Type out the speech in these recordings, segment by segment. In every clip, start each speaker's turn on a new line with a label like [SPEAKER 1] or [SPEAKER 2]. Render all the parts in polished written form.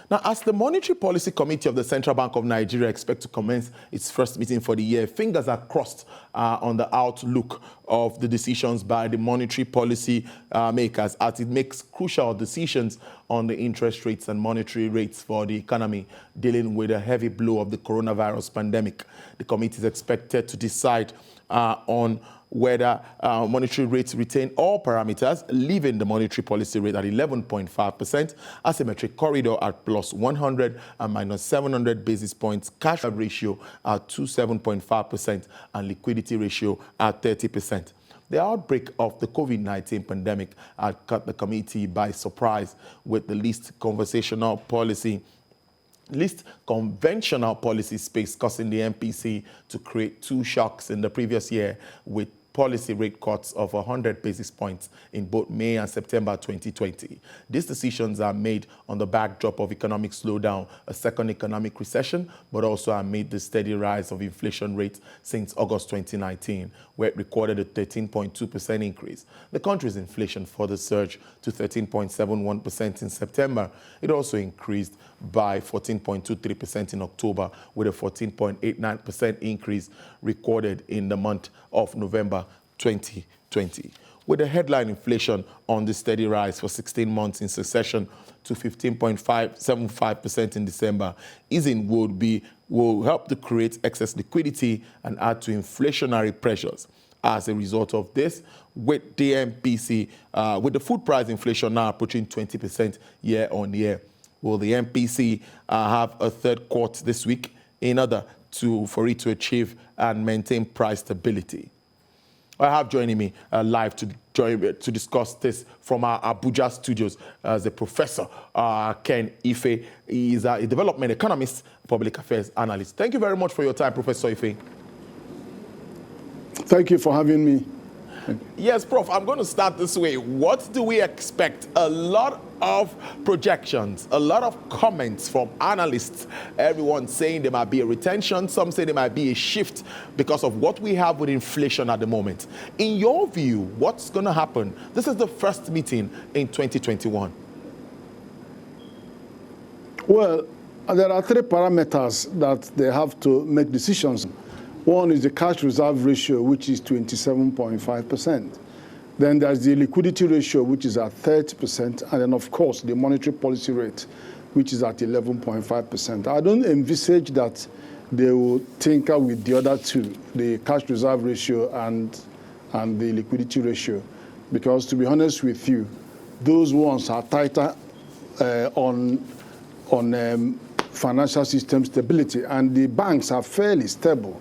[SPEAKER 1] Now, as the Monetary Policy Committee of the Central Bank of Nigeria expects to commence its first meeting for the year, fingers are crossed on the outlook of the decisions by the monetary policy makers as it makes crucial decisions on the interest rates and monetary rates for the economy dealing with a heavy blow of the coronavirus pandemic. The committee is expected to decide on whether monetary rates retain all parameters, leaving the monetary policy rate at 11.5%, asymmetric corridor at plus 100 and minus 700 basis points, cash ratio at 27.5%, and liquidity ratio at 30%. The outbreak of the COVID-19 pandemic had caught the committee by surprise with the least conventional policy space, causing the MPC to create two shocks in the previous year with policy rate cuts of 100 basis points in both May and September 2020. These decisions are made on the backdrop of economic slowdown, a second economic recession, but also amid the steady rise of inflation rates since August 2019, where it recorded a 13.2% increase. The country's inflation further surged to 13.71% in September. It also increased by 14.23% in October, with a 14.89% increase recorded in the month of November 2020. With the headline inflation on the steady rise for 16 months in succession to 15.75% in December, easing will help to create excess liquidity and add to inflationary pressures. As a result of this, with the MPC, with the food price inflation now approaching 20% year on year, will the MPC have a third cut this week in order for it to achieve and maintain price stability? I have joining me live to discuss this from our Abuja studios as a Professor Ken Ife. He is a development economist, public affairs analyst. Thank you very much for your time, Professor Ife.
[SPEAKER 2] Thank you for having me.
[SPEAKER 1] Yes, Prof, I'm going to start this way. What do we expect? A lot of projections, a lot of comments from analysts, everyone saying there might be a retention, some say there might be a shift because of what we have with inflation at the moment. In your view, what's going to happen? This is the first meeting in 2021.
[SPEAKER 2] Well, there are three parameters that they have to make decisions. One is the cash reserve ratio, which is 27.5%. Then there's the liquidity ratio, which is at 30%. And then, of course, the monetary policy rate, which is at 11.5%. I don't envisage that they will tinker with the other two, the cash reserve ratio and the liquidity ratio. Because to be honest with you, those ones are tighter on financial system stability. And the banks are fairly stable,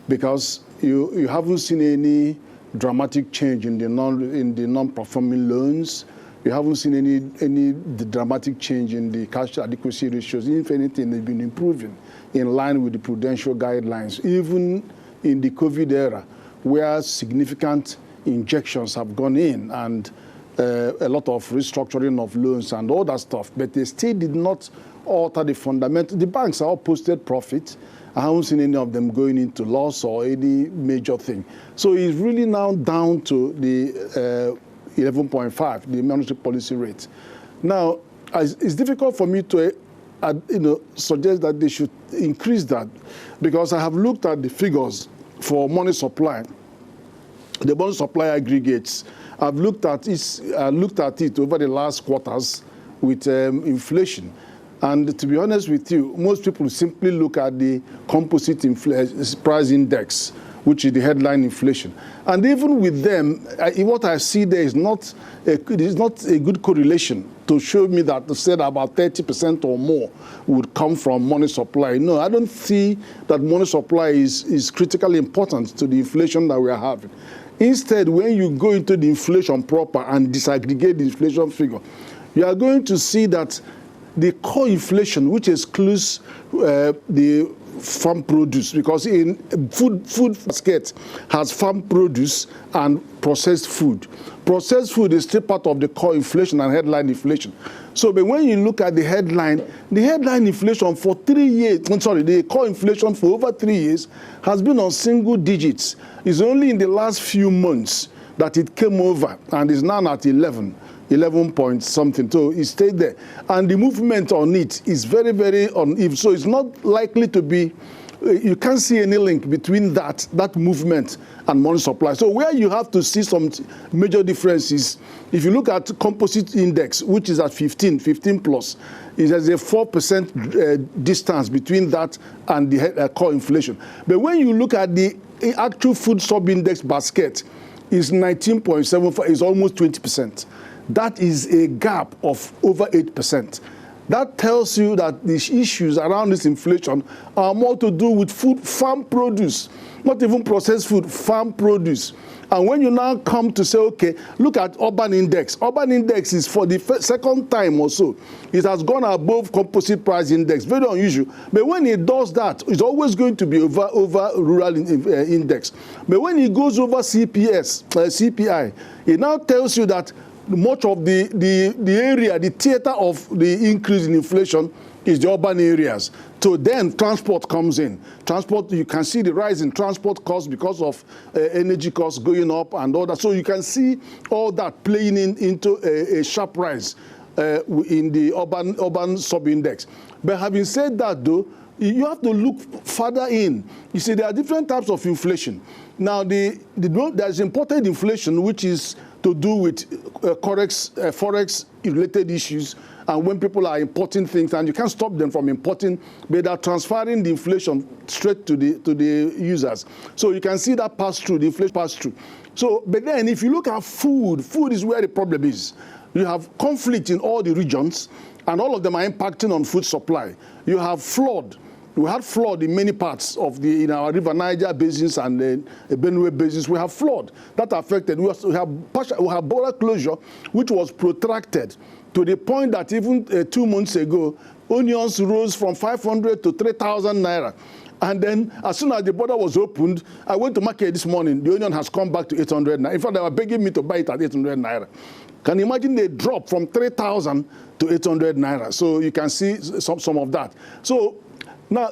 [SPEAKER 2] because you haven't seen any dramatic change in the non-performing loans. You haven't seen any dramatic change in the cash adequacy ratios. If anything, they've been improving in line with the prudential guidelines, even in the COVID era, where significant injections have gone in and a lot of restructuring of loans and all that stuff. But they still did not alter the fundamental. The banks are all posted profit. I haven't seen any of them going into loss or any major thing. So it's really now down to the 11.5, the monetary policy rate. Now, it's difficult for me to suggest that they should increase that, because I have looked at the figures for money supply, the money supply aggregates. I've looked at it over the last quarters with inflation. And to be honest with you, most people simply look at the composite price index, which is the headline inflation. And even with them, what I see there is not a good correlation to show me that to say that about 30% or more would come from money supply. No, I don't see that money supply is critically important to the inflation that we are having. Instead, when you go into the inflation proper and disaggregate the inflation figure, you are going to see that the core inflation, which excludes the farm produce, because in food basket has farm produce and processed food. Processed food is still part of the core inflation and headline inflation. So, but when you look at the headline inflation for 3 years, the core inflation for over 3 years has been on single digits. It's only in the last few months that it came over and is now at 11. 11 point something. So it stayed there. And the movement on it is very, very uneven. So it's not likely to be, you can't see any link between that movement and money supply. So where you have to see some major differences, if you look at composite index, which is at 15 plus, there's a 4% distance between that and the core inflation. But when you look at the actual food sub-index basket, is 19.75, is almost 20%. That is a gap of over 8%. That tells you that the issues around this inflation are more to do with food, farm produce, not even processed food, farm produce. And when you now come to say, okay, look at urban index. Urban index is for the second time or so. It has gone above composite price index, very unusual. But when it does that, it's always going to be over rural index. But when it goes over CPI, it now tells you that much of the area, the theater of the increase in inflation is the urban areas. So then transport comes in. Transport, you can see the rise in transport costs because of energy costs going up and all that. So you can see all that playing into a sharp rise in the urban sub-index. But having said that, though, you have to look further in. You see, there are different types of inflation. Now, there's imported inflation, which is to do with forex-related issues, and when people are importing things, and you can't stop them from importing, but they're transferring the inflation straight to the users. So you can see that pass through, the inflation pass through. So, but then if you look at food is where the problem is. You have conflict in all the regions, and all of them are impacting on food supply. You have flood. We had flood in many parts of in our River Niger basins and the Benue basins. We have flood that affected. We have border closure, which was protracted to the point that even 2 months ago, onions rose from 500 to 3,000 naira. And then as soon as the border was opened, I went to market this morning. The onion has come back to 800 naira. In fact, they were begging me to buy it at 800 naira. Can you imagine the drop from 3,000 to 800 naira? So you can see some of that. So now,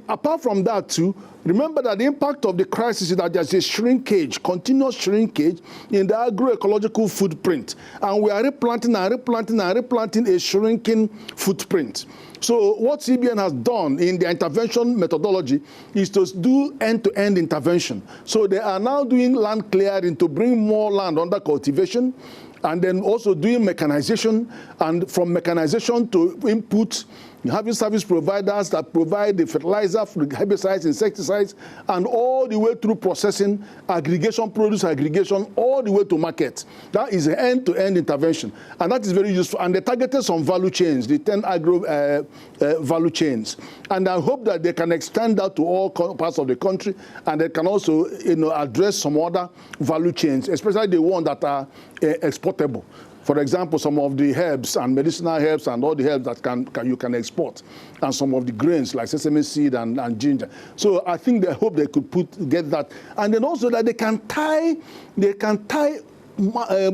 [SPEAKER 2] apart from that too, remember that the impact of the crisis is that there's a shrinkage, continuous shrinkage in the agroecological footprint. And we are replanting a shrinking footprint. So what CBN has done in the intervention methodology is to do end-to-end intervention. So they are now doing land clearing to bring more land under cultivation, and then also doing mechanization, and from mechanization to input, having service providers that provide the fertilizer, herbicides, insecticides, and all the way through processing, aggregation, produce aggregation, all the way to market. That is an end-to-end intervention, and that is very useful. And they targeted some value chains, the 10 agro value chains. And I hope that they can extend that to all parts of the country, and they can also address some other value chains, especially the ones that are exportable. For example, some of the herbs and medicinal herbs and all the herbs that you can export, and some of the grains like sesame seed and ginger. So I think they hope they could get that, and then also that they can tie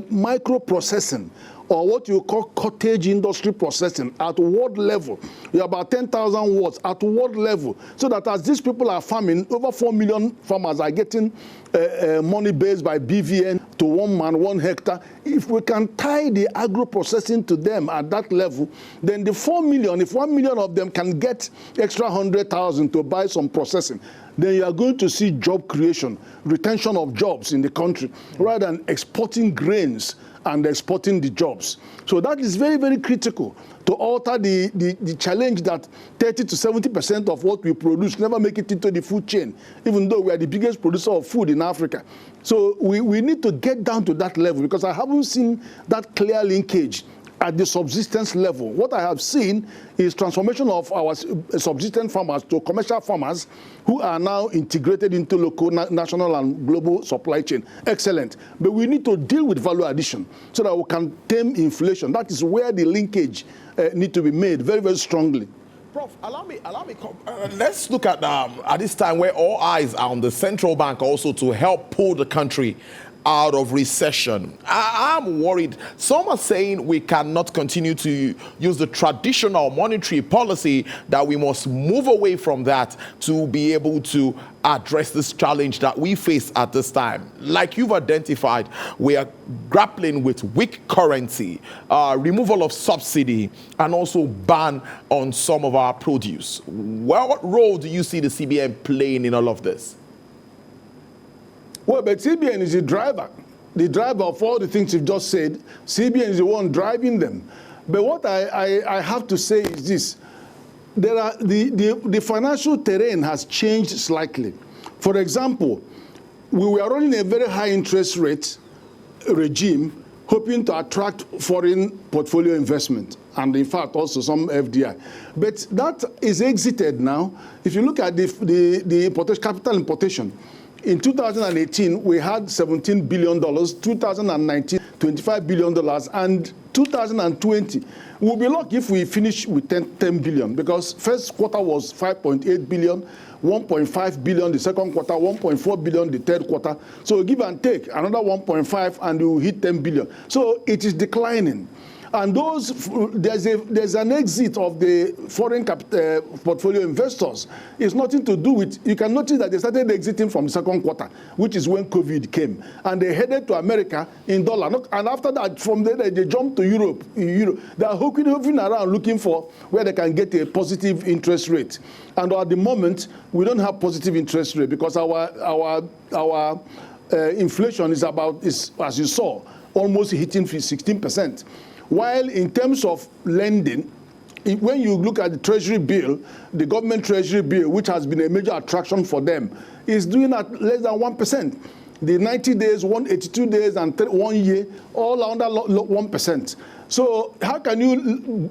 [SPEAKER 2] micro-processing, or what you call cottage industry processing at world level. You have about 10,000 watts at world level, so that as these people are farming, over 4 million farmers are getting money based by BVN to 1 man, 1 hectare. If we can tie the agro-processing to them at that level, then the 4 million, if 1 million of them can get extra 100,000 to buy some processing, then you are going to see job creation, retention of jobs in the country, rather than exporting grains and exporting the jobs. So that is very, very critical to alter the challenge that 30 to 70% of what we produce never make it into the food chain, even though we are the biggest producer of food in Africa. So we need to get down to that level, because I haven't seen that clear linkage at the subsistence level. What I have seen is transformation of our subsistence farmers to commercial farmers who are now integrated into local, national, and global supply chain. Excellent. But we need to deal with value addition so that we can tame inflation. That is where the linkage need to be made very, very strongly.
[SPEAKER 1] Prof, allow me. Let's look at this time where all eyes are on the central bank also to help pull the country out of recession. I'm worried. Some are saying we cannot continue to use the traditional monetary policy, that we must move away from that to be able to address this challenge that we face at this time. Like you've identified, we are grappling with weak currency, removal of subsidy, and also ban on some of our produce. What role do you see the CBN playing in all of this?
[SPEAKER 2] Well, but CBN is the driver of all the things you've just said. CBN is the one driving them. But what I have to say is this. The financial terrain has changed slightly. For example, we were running a very high interest rate regime, hoping to attract foreign portfolio investment, and in fact also some FDI. But that is exited now. If you look at the capital importation, in 2018, we had $17 billion, 2019, $25 billion, and 2020, we'll be lucky if we finish with 10 billion, because first quarter was 5.8 billion, 1.5 billion the second quarter, 1.4 billion the third quarter. So give and take another 1.5 and we will hit 10 billion. So it is declining. And there's an exit of the foreign portfolio investors. It's nothing to do with, you can notice that they started exiting from the second quarter, which is when COVID came. And they headed to America in dollar. And after that, from there, they jumped to Europe. They are hovering around looking for where they can get a positive interest rate. And at the moment, we don't have positive interest rate, because our inflation is as you saw, almost hitting 16%. While in terms of lending, when you look at the treasury bill, the government treasury bill, which has been a major attraction for them, is doing at less than 1%. The 90 days, 182 days, and 1 year, all under 1%. So how can you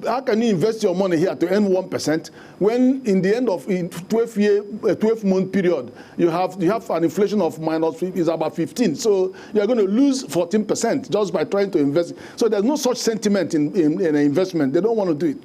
[SPEAKER 2] invest your money here to earn 1% when in the end of 12-month period you have an inflation of is about 15? So you're going to lose 14% just by trying to invest. So there's no such sentiment in an investment. They don't want to do it.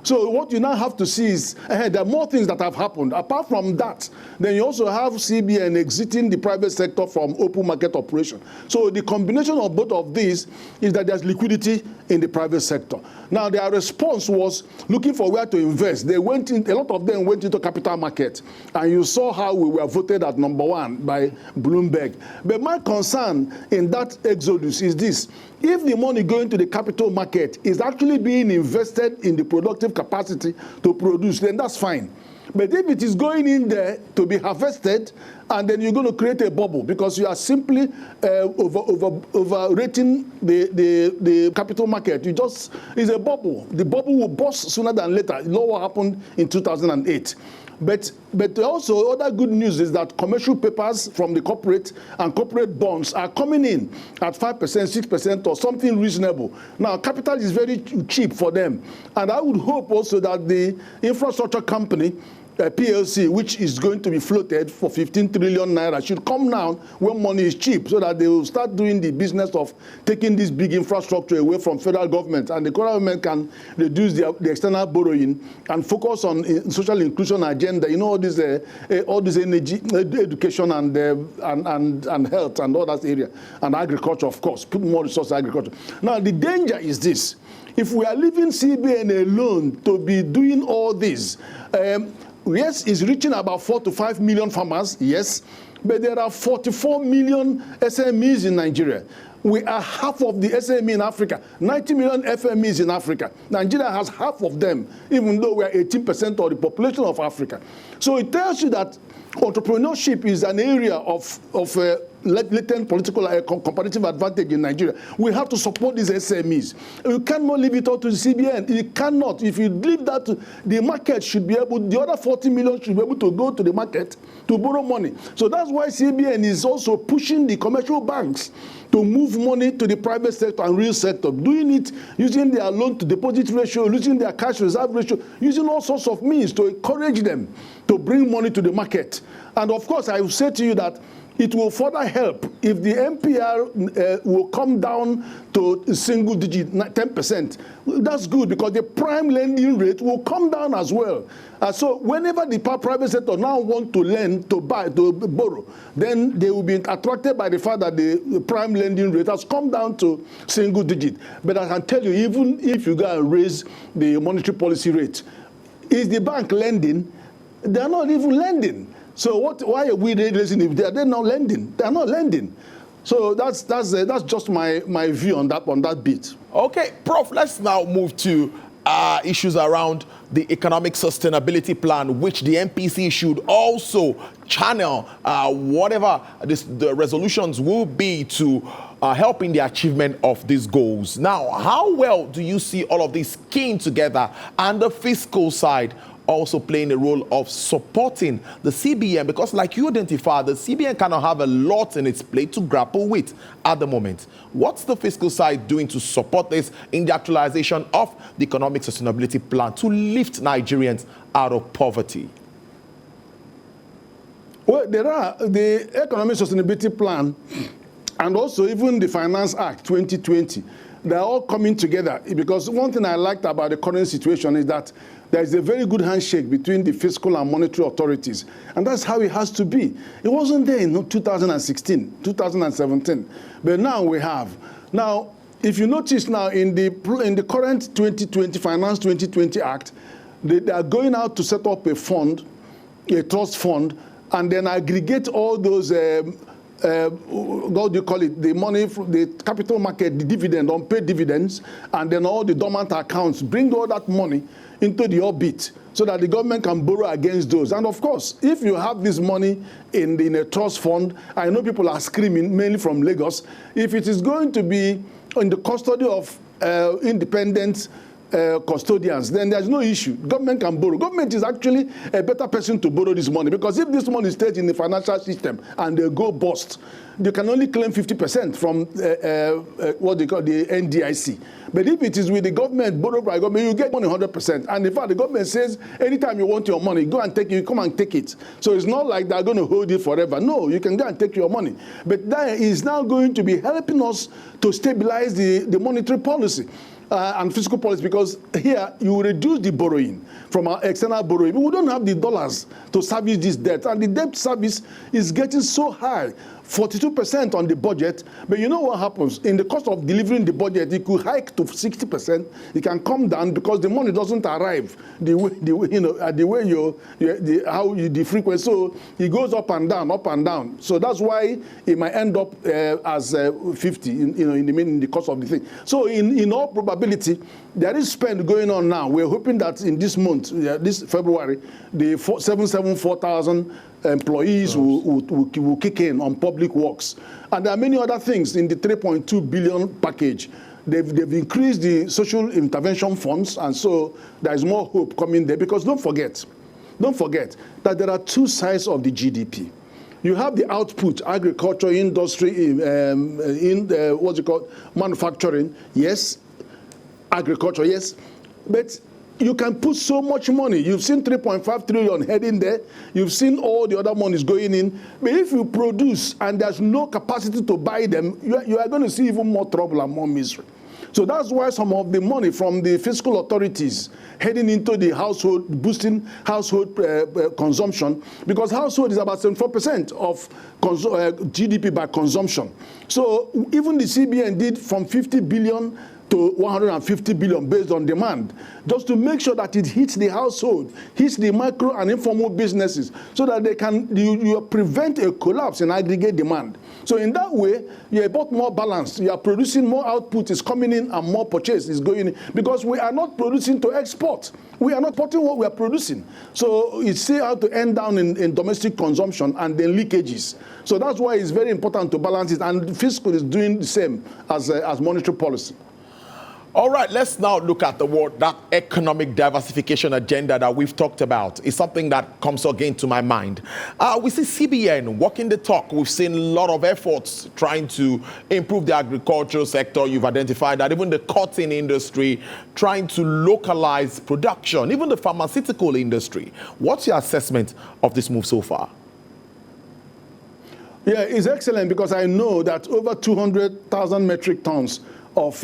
[SPEAKER 2] So what you now have to see is there are more things that have happened. Apart from that, then you also have CBN exiting the private sector from open market operation. So the combination of both of these is that there's liquidity in the private sector. Now their response was looking for where to invest. They went in, a lot of them went into capital market, and you saw how we were voted at #1 by Bloomberg. But my concern in that exodus is this: if the money going to the capital market is actually being invested in the productive capacity to produce, then that's fine. But if it is going in there to be harvested, and then you're going to create a bubble because you are simply overrating the capital market. It's a bubble. The bubble will burst sooner than later. You know what happened in 2008. But also other good news is that commercial papers from the corporate and corporate bonds are coming in at 5%, 6% or something reasonable. Now, capital is very cheap for them. And I would hope also that the infrastructure company, PLC, which is going to be floated for 15 trillion naira, should come now when money is cheap, so that they will start doing the business of taking this big infrastructure away from federal government, and the government can reduce the external borrowing and focus on social inclusion agenda. You know, all this energy, education, and health, and all that area, and agriculture, of course. Put more resources in agriculture. Now, the danger is this: if we are leaving CBN alone to be doing all this. Yes, it's reaching about 4 to 5 million farmers, yes, but there are 44 million SMEs in Nigeria. We are half of the SME in Africa, 90 million FMEs in Africa. Nigeria has half of them, even though we are 18% of the population of Africa. So it tells you that entrepreneurship is an area of latent political competitive advantage in Nigeria. We have to support these SMEs. You cannot leave it all to the CBN. You cannot. If you leave that to the market, should be able, the other 40 million should be able to go to the market to borrow money. So that's why CBN is also pushing the commercial banks to move money to the private sector and real sector, doing it using their loan to deposit ratio, using their cash reserve ratio, using all sorts of means to encourage them to bring money to the market. And of course, I will say to you that it will further help if the MPR will come down to single digit, 10%. That's good because the prime lending rate will come down as well. So whenever the private sector now want to lend, to buy, to borrow, then they will be attracted by the fact that the prime lending rate has come down to single digit. But I can tell you, even if you go and raise the monetary policy rate, is the bank lending? They are not even lending. So why are we raising it? They're not lending. They're not lending. So that's just my view on that bit.
[SPEAKER 1] Okay, Prof, let's now move to issues around the economic sustainability plan, which the MPC should also channel whatever the resolutions will be to help in the achievement of these goals. Now, how well do you see all of this keying together and the fiscal side also playing a role of supporting the CBN? Because like you identify, the CBN cannot have a lot in its plate to grapple with at the moment. What's the fiscal side doing to support this in the actualization of the economic sustainability plan to lift Nigerians out of poverty?
[SPEAKER 2] Well, there are the economic sustainability plan and also even the Finance Act 2020. They're all coming together because one thing I liked about the current situation is that there is a very good handshake between the fiscal and monetary authorities. And that's how it has to be. It wasn't there in 2016, 2017. But now we have. Now, if you notice now in the current 2020 Finance 2020 Act, they are going out to set up a fund, a trust fund, and then aggregate all those what do you call it, the money from the capital market, the dividend, unpaid dividends, and then all the dormant accounts, bring all that money into the orbit so that the government can borrow against those. And of course, if you have this money in a trust fund, I know people are screaming, mainly from Lagos, if it is going to be in the custody of independent custodians, then there's no issue. Government can borrow. Government is actually a better person to borrow this money because if this money stays in the financial system and they go bust, they can only claim 50% from what they call the NDIC. But if it is with the government, borrowed by government, you get money 100%. And in fact, the government says, anytime you want your money, go and take it, come and take it. So it's not like they're going to hold it forever. No, you can go and take your money. But that is now going to be helping us to stabilize the monetary policy. And fiscal policy, because here you will reduce the borrowing from our external borrowing. But we don't have the dollars to service this debt, and the debt service is getting so high, 42% on the budget. But you know what happens? In the cost of delivering the budget, it could hike to 60%. It can come down because the money doesn't arrive the frequency. So it goes up and down, up and down. So that's why it might end up as 50, in the cost of the thing. So in all probability, there is spend going on now. We're hoping that in this month, this February, the 774,000 employees will kick in on public works. And there are many other things in the 3.2 billion package. They've increased the social intervention funds, and so there is more hope coming there. Because don't forget that there are two sides of the GDP. You have the output, agriculture, industry, what's it called, manufacturing, yes, agriculture, yes, but you can put so much money. You've seen 3.5 trillion heading there. You've seen all the other monies going in. But if you produce and there's no capacity to buy them, you are going to see even more trouble and more misery. So that's why some of the money from the fiscal authorities heading into the household, boosting household consumption, because household is about 74% of GDP by consumption. So even the CBN did from 50 billion to 150 billion based on demand, just to make sure that it hits the household, hits the micro and informal businesses, so that they can you prevent a collapse in aggregate demand. So in that way, you're both more balanced. You are producing more output is coming in and more purchase is going in, because we are not producing to export. We are not exporting what we are producing. So it's still how to end down in domestic consumption and then leakages. So that's why it's very important to balance it, and fiscal is doing the same as monetary policy.
[SPEAKER 1] All right, let's now look at that economic diversification agenda that we've talked about. It's something that comes again to my mind. We see CBN walking the talk. We've seen a lot of efforts trying to improve the agricultural sector. You've identified that even the cotton industry, trying to localize production, even the pharmaceutical industry. What's your assessment of this move so far?
[SPEAKER 2] Yeah, it's excellent because I know that over 200,000 metric tons of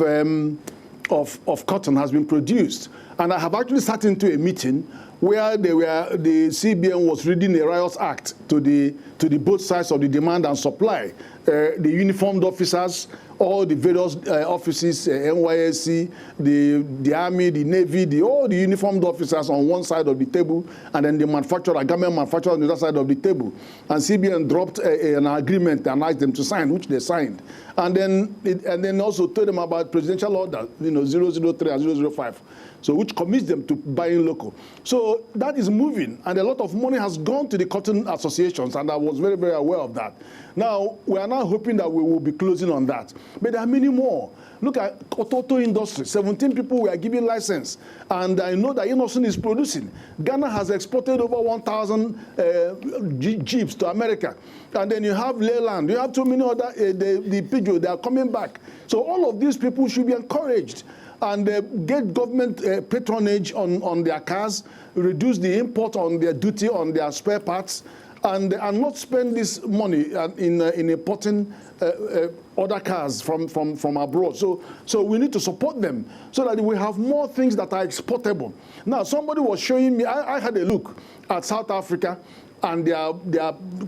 [SPEAKER 2] cotton has been produced. And I have actually sat into a meeting where the CBN was reading a rights act to the both sides of the demand and supply. The uniformed officers, all the various offices, NYSC, the Army, the Navy, all the uniformed officers on one side of the table, and then the manufacturer, government manufacturer on the other side of the table. And CBN dropped an agreement and asked them to sign, which they signed. And then also told them about presidential order, 003 and 005. So which commits them to buying local. So that is moving, and a lot of money has gone to the cotton associations, and I was very, very aware of that. Now, we are now hoping that we will be closing on that. But there are many more. Look at auto industry. 17 people were given license, and I know that Innocent is producing. Ghana has exported over 1,000 jeeps to America. And then you have Leyland, you have too many other, the Peugeot, they are coming back. So all of these people should be encouraged and get government patronage on their cars, reduce the import on their duty on their spare parts, and not spend this money in importing other cars from abroad. So we need to support them so that we have more things that are exportable. Now, somebody was showing me, I had a look at South Africa, and they are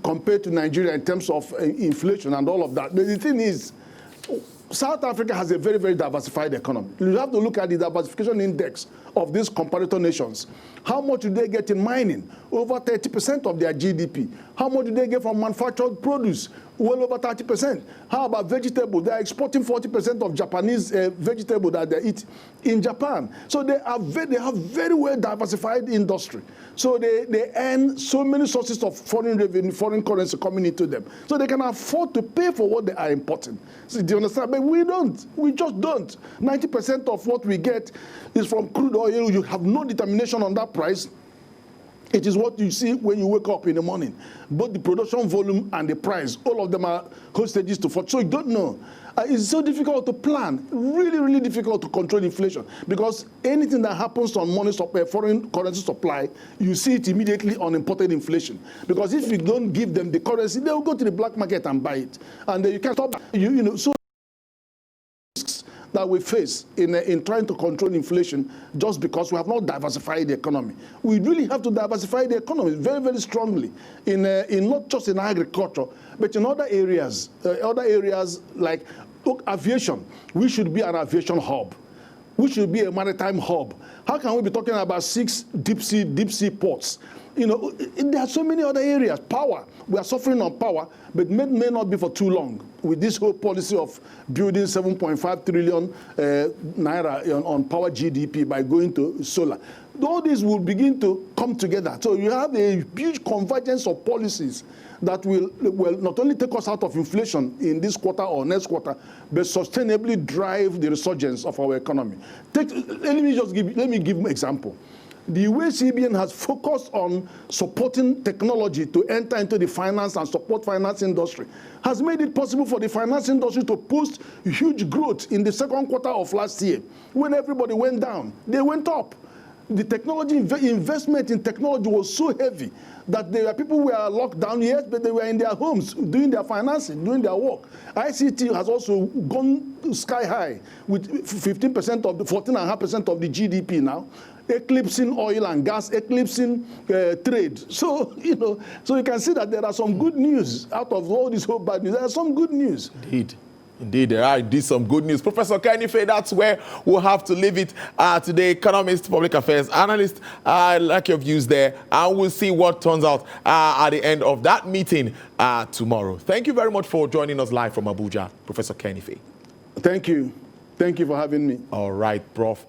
[SPEAKER 2] compared to Nigeria in terms of inflation and all of that. But the thing is, South Africa has a very, very diversified economy. You have to look at the diversification index of these comparator nations. How much do they get in mining? Over 30% of their GDP. How much do they get from manufactured produce? Well over 30%. How about vegetables? They are exporting 40% of Japanese vegetable that they eat in Japan. So they have very well diversified industry. So they earn so many sources of foreign revenue, foreign currency coming into them. So they can afford to pay for what they are importing. So do you understand? But we don't. We just don't. 90% of what we get is from crude oil. You have no determination on that price. It is what you see when you wake up in the morning. Both the production volume and the price, all of them are hostages to fortune. So you don't know. It's so difficult to plan, really, really difficult to control inflation, because anything that happens on money supply, foreign currency supply, you see it immediately on imported inflation. Because if you don't give them the currency, they will go to the black market and buy it. And you can't stop, so that we face in trying to control inflation just because we have not diversified the economy. We really have to diversify the economy very, very strongly in not just in agriculture, but in other areas like aviation. We should be an aviation hub. We should be a maritime hub. How can we be talking about 6 deep sea ports? There are so many other areas. Power. We are suffering on power, but may not be for too long with this whole policy of building 7.5 trillion naira on power GDP by going to solar. All these will begin to come together. So you have a huge convergence of policies that will not only take us out of inflation in this quarter or next quarter, but sustainably drive the resurgence of our economy. Let me give an example. The way CBN has focused on supporting technology to enter into the finance and support finance industry has made it possible for the finance industry to post huge growth in the second quarter of last year. When everybody went down, they went up. The technology investment in technology was so heavy that there were people who were locked down, yes, but they were in their homes doing their financing, doing their work. ICT has also gone sky high with 15% of the 14.5% of the GDP now, eclipsing oil and gas, eclipsing trade. So so you can see that there are some good news out of all this whole bad news. There are some good news.
[SPEAKER 1] Indeed, there are indeed some good news. Professor Kenife, that's where we'll have to leave it today. Economist, public affairs analyst, I like your views there. And we'll see what turns out at the end of that meeting tomorrow. Thank you very much for joining us live from Abuja, Professor Kenife.
[SPEAKER 2] Thank you. Thank you for having me.
[SPEAKER 1] All right, Prof.